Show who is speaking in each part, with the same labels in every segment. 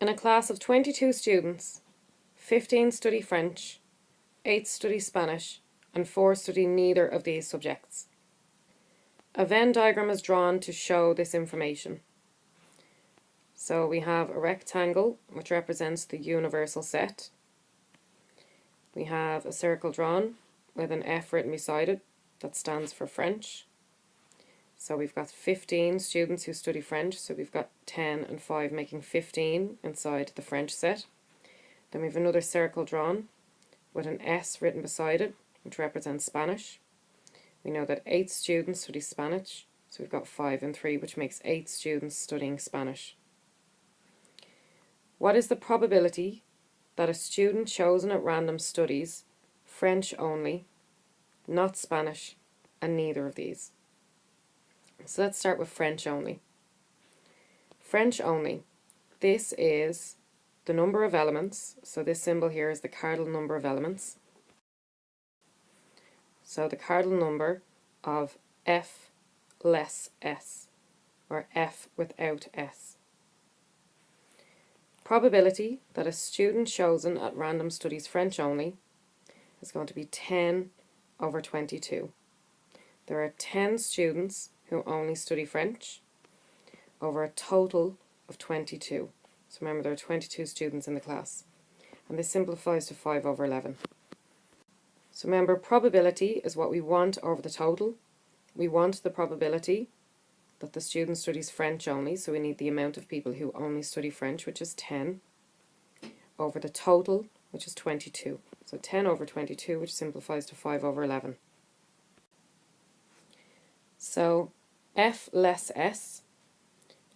Speaker 1: In a class of 22 students, 15 study French, 8 study Spanish, and 4 study neither of these subjects. A Venn diagram is drawn to show this information. So we have a rectangle, which represents the universal set. We have a circle drawn with an F written beside it that stands for French. So we've got 15 students who study French, so we've got 10 and 5 making 15 inside the French set. Then we have another circle drawn with an S written beside it, which represents Spanish. We know that 8 students study Spanish, so we've got 5 and 3, which makes 8 students studying Spanish. What is the probability that a student chosen at random studies French only, not Spanish, and neither of these? So let's start with French only. French only. This is the number of elements. So this symbol here is the cardinal number of elements. So the cardinal number of F less S, or F without S. Probability that a student chosen at random studies French only is going to be 10 over 22. There are 10 students who only study French over a total of 22. So remember, there are 22 students in the class. And this simplifies to 5 over 11. So remember, probability is what we want over the total. We want the probability that the student studies French only, so we need the amount of people who only study French, which is 10, over the total, which is 22. So 10 over 22, which simplifies to 5 over 11. So F less S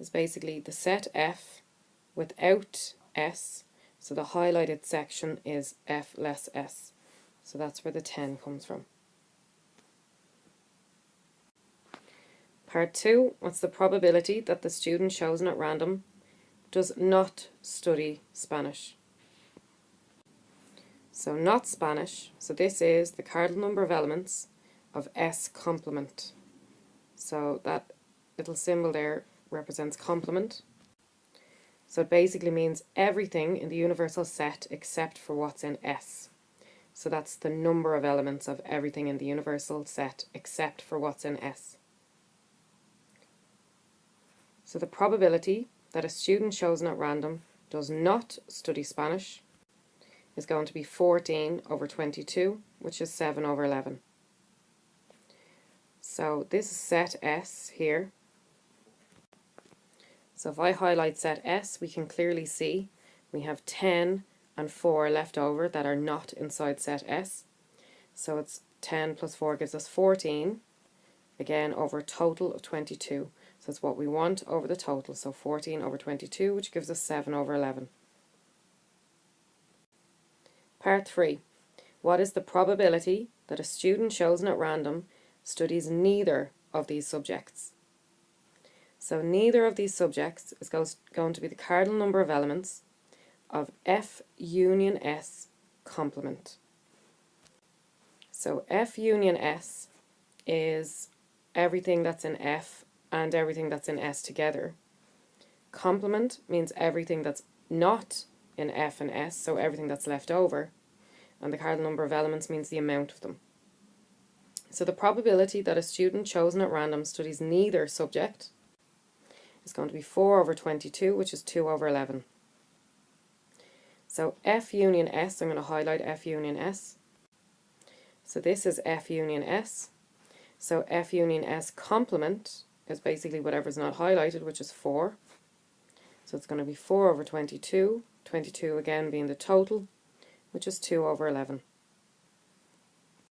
Speaker 1: is basically the set F without S. So the highlighted section is F less S. So that's where the 10 comes from. Part 2, what's the probability that the student chosen at random does not study Spanish? So not Spanish, so this is the cardinal number of elements of S complement. So that little symbol there represents complement. So it basically means everything in the universal set except for what's in S. So that's the number of elements of everything in the universal set except for what's in S. So the probability that a student chosen at random does not study Spanish is going to be 14 over 22, which is 7 over 11. So this is set S here. So if I highlight set S, we can clearly see we have 10 and 4 left over that are not inside set S. So it's 10 plus 4 gives us 14, again over a total of 22. So that's what we want over the total. So 14 over 22, which gives us 7 over 11. Part 3. What is the probability that a student chosen at random studies neither of these subjects? So neither of these subjects is going to be the cardinal number of elements of F union S complement. So F union S is everything that's in F and everything that's in S together. Complement means everything that's not in F and S, so everything that's left over. And the cardinal number of elements means the amount of them. So the probability that a student chosen at random studies neither subject is going to be 4 over 22, which is 2 over 11. So F union S, I'm going to highlight F union S. So this is F union S. So F union S complement is basically whatever's not highlighted, which is 4. So it's going to be 4 over 22, 22 again being the total, which is 2 over 11.